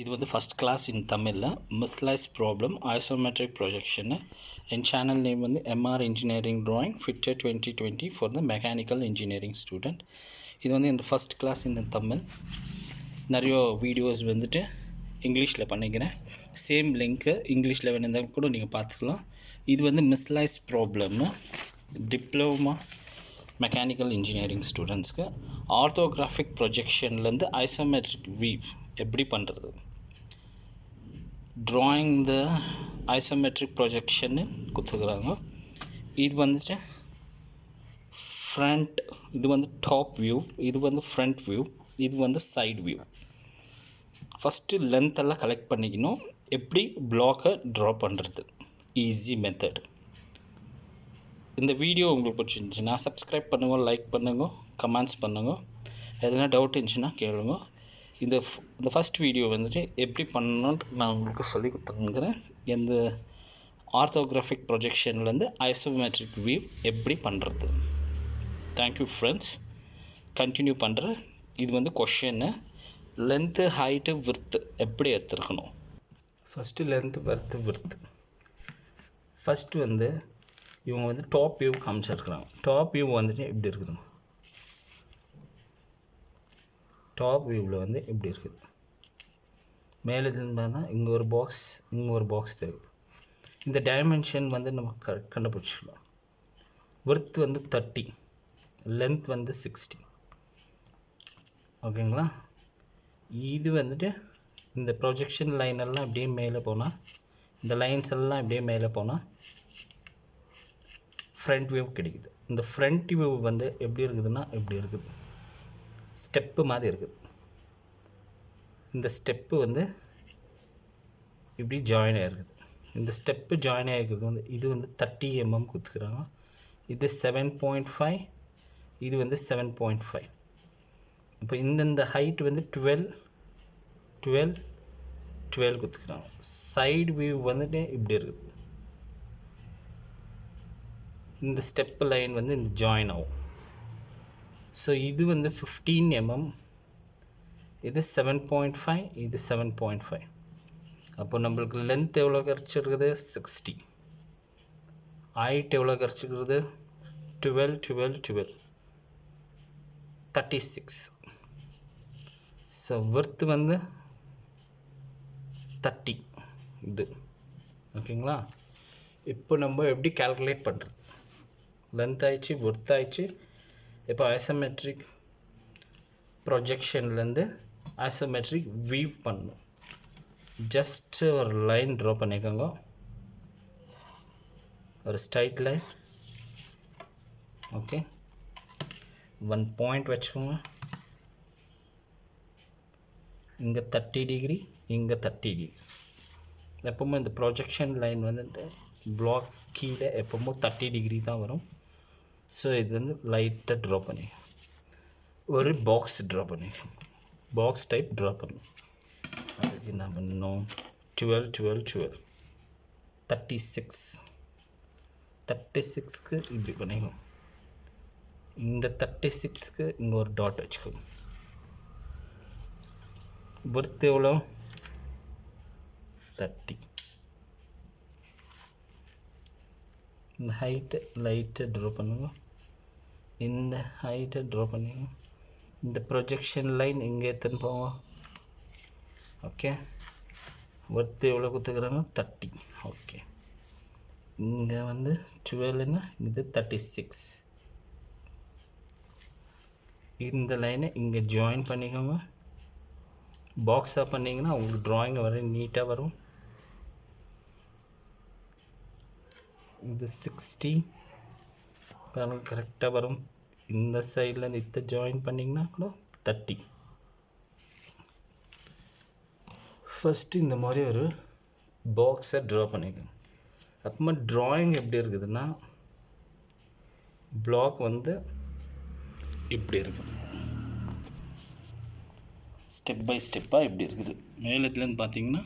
இது வந்து first class இன் தமிழில் miscellaneous ப்ராப்ளம் isometric projection. என் சேனல் நேம் வந்து MR engineering drawing fitter 2020 for the mechanical engineering student. இது வந்து இந்த ஃபஸ்ட் கிளாஸ் இன் தமிழ். நிறைய வீடியோஸ் வந்துட்டு இங்கிலீஷில் பண்ணிக்கிறேன். சேம் லிங்க்கு இங்கிலீஷில் வேணுந்தாலும் கூட நீங்கள் பார்த்துக்கலாம். இது வந்து miscellaneous problem diploma mechanical engineering ஸ்டூடெண்ட்ஸ்க்கு ஆர்த்தோகிராஃபிக் ப்ரொஜெக்ஷன்லேருந்து ஐசோமெட்ரிக் வீவ் எப்படி பண்ணுறது, ட்ராயிங் த ஐசோமெட்ரிக் ப்ரொஜெக்ஷன்னு கொடுத்துக்கிறாங்க. இது வந்துட்டு ஃப்ரண்ட், இது வந்து டாப் வியூ, இது வந்து ஃப்ரண்ட் வியூ, இது வந்து சைடு வியூ. ஃபஸ்ட்டு லென்த்தெல்லாம் கலெக்ட் பண்ணிக்கணும். எப்படி பிளாக்கை ட்ரா பண்ணுறது, ஈஸி மெத்தட். இந்த வீடியோ உங்களுக்கு பிடிச்சிருந்துச்சுன்னா சப்ஸ்கிரைப் பண்ணுங்க, லைக் பண்ணுங்க, கமெண்ட்ஸ் பண்ணுங்க. எதனா டவுட் இருந்துச்சுன்னா கேளுங்க. இந்த ஃபஸ்ட் வீடியோ வந்துட்டு எப்படி பண்ணணுன்ட்டு நான் உங்களுக்கு சொல்லி கொடுத்துருக்கிறேன். இந்த ஆர்த்தோகிராஃபிக் ப்ரொஜெக்ஷன்லேருந்து ஐசோமெட்ரிக் வியூ எப்படி பண்ணுறது. Thank you friends. கண்டினியூ பண்ணுறேன். இது வந்து கொஷின்னு, லென்த்து ஹைட்டு விர்த்து எப்படி எடுத்துருக்கணும். First length width. ஃபஸ்ட்டு வந்து இவங்க வந்து டாப் வியூ காமிச்சிருக்கிறாங்க. டாப் வியூ வந்துட்டு எப்படி இருக்குது, டாப் வியூவில் வந்து எப்படி இருக்குது, மேலே பார்த்தா இங்கே ஒரு பாக்ஸ், இங்கே ஒரு பாக்ஸ் தேவை. இந்த டைமென்ஷன் வந்து நம்ம கண்டுபிடிச்சிக்கலாம். விர்த் வந்து 30, லென்த் வந்து 60. ஓகேங்களா. இது வந்துட்டு இந்த ப்ரொஜெக்ஷன் லைன் எல்லாம் அப்படியே மேலே போனால், இந்த லைன்ஸ் எல்லாம் அப்படியே மேலே போனால் ஃப்ரண்ட் வியூ கிடைக்குது. இந்த ஃப்ரண்ட் வியூ வந்து எப்படி இருக்குதுன்னா எப்படி இருக்குது, ஸ்டெப்பு மாதிரி இருக்குது. இந்த ஸ்டெப்பு வந்து இப்படி ஜாயின் ஆகிருக்குது. இந்த ஸ்டெப்பு ஜாயின் ஆகிருக்கிறது வந்து இது வந்து 30 mm கொடுத்துக்கிறாங்க. இது 7.5, இது வந்து 7.5. இப்போ இந்த ஹைட் வந்து 12 கொடுத்துக்கிறாங்க. சைடு வியூ வந்துட்டு இப்படி இருக்குது. இந்த ஸ்டெப்பு லைன் வந்து இந்த ஜாயின் ஆகும். ஸோ இது வந்து 15 mm, இது 7.5, இது 7.5. அப்போ நம்மளுக்கு லென்த் எவ்வளோ கிடச்சிருக்குது, 60. ஹைட் எவ்வளோ கிடச்சிருக்குது, 12, 36. ஸோ விர்த் வந்து 30 இது. ஓகேங்களா. இப்போ நம்ம எப்படி கால்குலேட் பண்ணுறது, லென்த் ஆயிடுச்சு, விர்த் ஆயிடுச்சு. இப்போ ஐசோமெட்ரிக் ப்ரொஜெக்ஷன்லேருந்து ஐசோமெட்ரிக் வீவ் பண்ணணும். ஜஸ்ட்டு ஒரு லைன் ட்ரா பண்ணிக்கோங்க, ஒரு ஸ்ட்ரைட் லைன். ஓகே, 1 பாயிண்ட் வச்சுக்கோங்க. இங்கே 30 டிகிரி, இங்கே 30 டிகிரி. எப்போவுமே இந்த ப்ரொஜெக்ஷன் லைன் வந்துட்டு பிளாக் கீழே எப்போவுமே 30 டிகிரி தான் வரும். ஸோ இது வந்து லைட்டாக ட்ரா பண்ணி ஒரு பாக்ஸ் ட்ரா பண்ணி, பாக்ஸ் டைப் ட்ரா பண்ணணும். அதுக்கு என்ன பண்ணணும், 12, 36க்கு இப்படி பண்ணிக்கணும். இந்த 36க்கு இங்கே ஒரு டாட் வச்சுக்கணும். விர்த் எவ்வளோ, 30. இந்த ஹைட்டு லைட்டை ட்ரா பண்ணுங்க, இந்த ஹைட்டை ட்ரா பண்ணிங்க. இந்த ப்ரொஜெக்ஷன் லைன் இங்கே எத்தனை போவோம். ஓகே, விர்த் எவ்வளோ கொடுத்துக்கிறாங்க, 30. ஓகே, இங்கே வந்து 12ன்னா இது 36. இந்த லைனை இங்கே ஜாயின் பண்ணிக்கோங்க. பாக்ஸாக பண்ணிங்கன்னா உங்களுக்கு ட்ராயிங் வர நீட்டாக வரும். இது 60 கரெக்டாக வரும். இந்த சைடில் இதை ஜாயின் பண்ணிங்கன்னா கூட 30. ஃபஸ்ட்டு இந்த மாதிரி ஒரு பாக்ஸை ட்ரா பண்ணிக்கோங்க. அப்புறமா ட்ராயிங் எப்படி இருக்குதுன்னா, பிளாக் வந்து இப்படி இருக்குது, ஸ்டெப் பை ஸ்டெப்பாக இப்படி இருக்குது. மேலத்துலேருந்து பார்த்தீங்கன்னா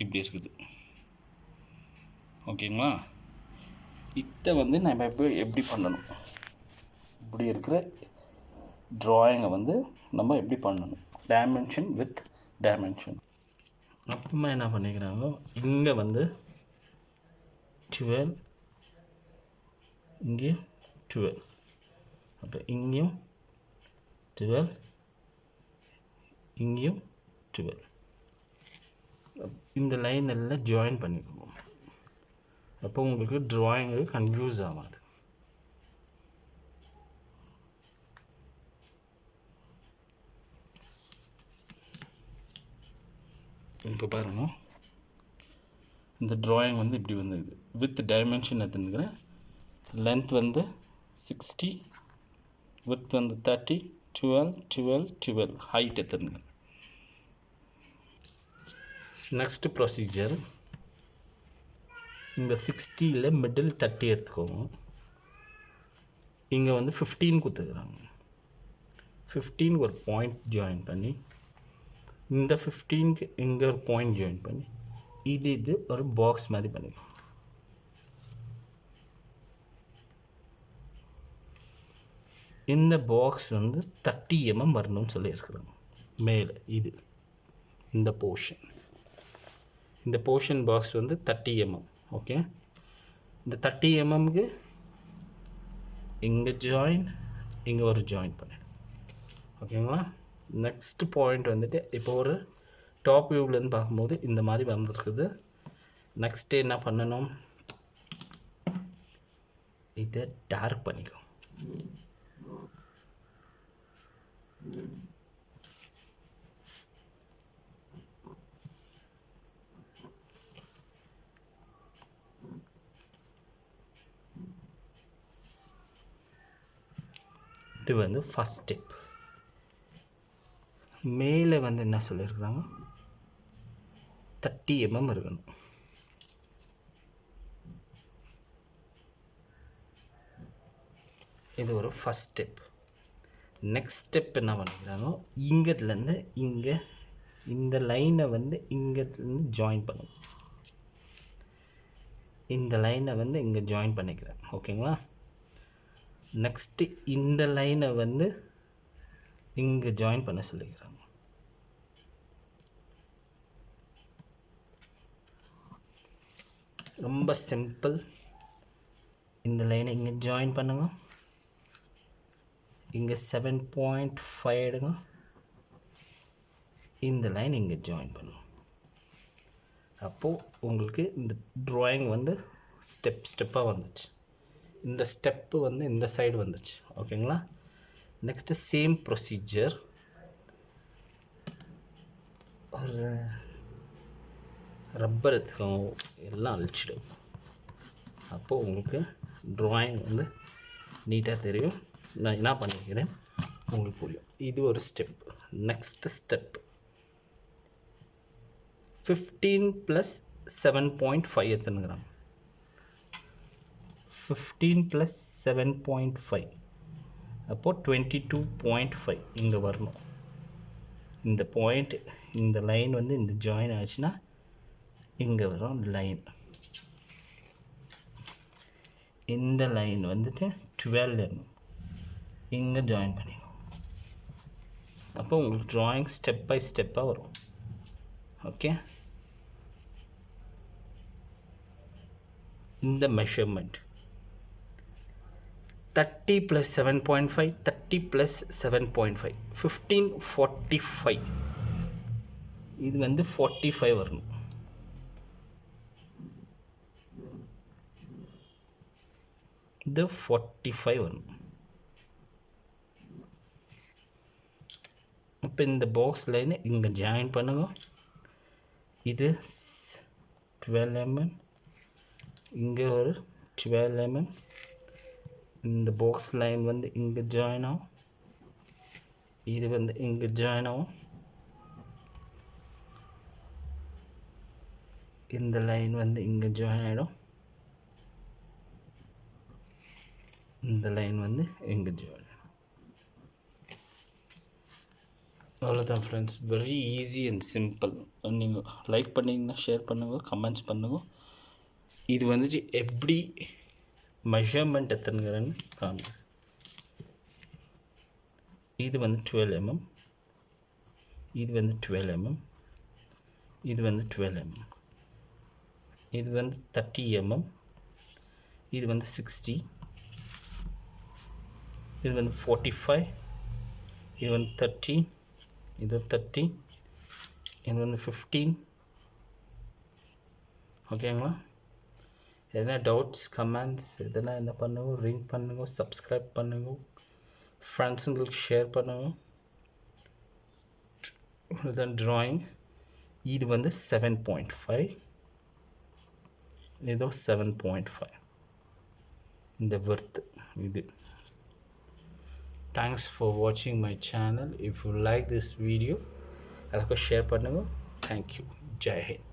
இப்படி இருக்குது. ஓகேங்களா. இதை வந்து நம்ம எப்படி பண்ணணும், இப்படி இருக்கிற ட்ராயிங்கை வந்து நம்ம எப்படி பண்ணணும், டைமென்ஷன் வித் டைமென்ஷன். அப்புறமா என்ன பண்ணிக்கிறாங்க, இங்கே வந்து 12, இங்கேயும் 12, அப்போ இங்கேயும் 12, இங்கேயும் 12. இந்த லைன் எல்லாம் ஜாயின் பண்ணிக்கணும். அப்போ உங்களுக்கு ட்ராயிங்கு கன்ஃபியூஸ் ஆகாது. இப்போ பாருங்கள், இந்த ட்ராயிங் வந்து இப்படி வந்துடுது. வித் டைமென்ஷன் எத்தனைங்கிறேன், லென்த் வந்து 60, வித் வந்து 30, 12, 12, 12, ஹைட் எத்தனைங்க. நெக்ஸ்ட் ப்ரொசீஜர், இந்த 60ல் மிடில் 30 எடுத்துக்கோங்க. இங்கே வந்து 15 கொடுத்துக்கிறாங்க. 15 ஒரு பாயிண்ட் ஜாயின் பண்ணி, இந்த 15க்கு இங்கே ஒரு பாயிண்ட் ஜாயின் பண்ணி, இது ஒரு பாக்ஸ் மாதிரி பண்ணிக்கணும். இந்த பாக்ஸ் வந்து 30 mm வரணும்னு சொல்லியிருக்கிறாங்க. மேலே இந்த போர்ஷன் பாக்ஸ் வந்து 30 mm. ஓகே, இந்த 30 mmக்கு இங்கே ஜாயின், இங்கே ஒரு ஜாயின் பண்ணிடும். ஓகேங்களா. நெக்ஸ்ட் பாயிண்ட் வந்துட்டு இப்போ ஒரு டாப் வியூவிலேருந்து பார்க்கும்போது இந்த மாதிரி வந்துருக்குது. நெக்ஸ்ட்டு என்ன பண்ணணும், இதை டார்க் பண்ணிக்கும். இது வந்து ஃபஸ்ட் ஸ்டெப். மேலே வந்து என்ன சொல்லியிருக்கிறாங்க, 30 mm இருக்கணும். இது ஒரு ஃபஸ்ட் ஸ்டெப். நெக்ஸ்ட் ஸ்டெப் என்ன பண்ணிக்கிறாங்க, இங்கேருந்து இங்கே இந்த லைனை வந்து இங்கேருந்து ஜாயின் பண்ணும். இந்த லைனை வந்து இங்கே ஜாயின் பண்ணிக்கிறேன். ஓகேங்களா. நெக்ஸ்ட்டு இந்த லைனை வந்து இங்கே ஜாயின் பண்ண சொல்லிக்கிறாங்க. ரொம்ப சிம்பிள். இந்த லைனை இங்கே ஜாயின் பண்ணுங்க. இங்கே 7.5 எடுங்க. இந்த லைன் இங்கே ஜாயின் பண்ணுங்க. அப்போது உங்களுக்கு இந்த ட்ராயிங் வந்து ஸ்டெப்பாக வந்துச்சு. இந்த ஸ்டெப்பு வந்து இந்த சைடு வந்துச்சு. ஓகேங்களா. நெக்ஸ்ட்டு சேம் ப்ரொசீஜர், ஒரு ரப்பர் எடுத்துக்கோங்க, எல்லாம் அழிச்சிடும். அப்போது உங்களுக்கு ட்ராயிங் வந்து நீட்டாக தெரியும். நான் என்ன பண்ணிக்கிறேன் உங்களுக்கு புரியும். இது ஒரு ஸ்டெப். Next step 15 + 7.5 எத்தனைங்கிறாங்க. 15 + 7.5 அப்போது 22.5 இங்கே வரணும். இந்த பாயிண்ட், இந்த லைன் வந்து இந்த ஜாயின் ஆச்சுன்னா இங்கே வரும் லைன். இந்த லைன் வந்துட்டு 12 mm இங்கே ஜாயின் பண்ணிடும். அப்போ உங்களுக்கு ட்ராயிங் ஸ்டெப் பை ஸ்டெப்பாக வரும். ஓகே. இந்த மெஷர்மெண்ட் 30 + 7.5, 30 + 7.5, 1545. இது வந்து 45 வரணும். இது 45 வரணும். இப்போ இந்த பாக்ஸ் லைனை இங்கே ஜாயின் பண்ணுங்க. இது 12 mm, இங்கே ஒரு 12 mm. இந்த பாக்ஸ் லைன் வந்து இங்கே ஜாயின் ஆகும், இது வந்து இங்கே ஜாயின் ஆகும். இந்த லைன் வந்து இங்கே ஜாயின் ஆகிடும், இந்த லைன் வந்து இங்கே ஜாயின் ஆகிடும். அவ்வளோதான் friends, very easy and simple. நீங்கள் லைக் பண்ணிங்கன்னா ஷேர் பண்ணுங்கள், கமெண்ட்ஸ் பண்ணுங்கள். இது வந்துட்டு எப்படி மெஷர்மெண்ட் எத்தனைங்கிறன்னு காணுங்க. இது வந்து 12 mm, இது வந்து 12 mm, இது வந்து 12 mm. இது வந்து 30 mm. இது வந்து 60. இது வந்து 45. இது வந்து 30. இது 30. இது வந்து 15. ஓகேங்களா? எதனா டவுட்ஸ் கமெண்ட்ஸ் எதனா என்ன பண்ணுங்க, ரிங் பண்ணுங்க, சப்ஸ்கிரைப் பண்ணுங்க, ஃப்ரெண்ட்ஸுங்களுக்கு ஷேர் பண்ணுங்க. இதுதான் ட்ராயிங். இது வந்து 7.5. இதோ 7.5 இந்த விர்த் இது. தேங்க்ஸ் ஃபார் வாட்சிங் my channel. If you like this video எல்லாருக்கும் ஷேர் பண்ணுங்க. தேங்க்யூ. ஜெய் ஹிந்த்.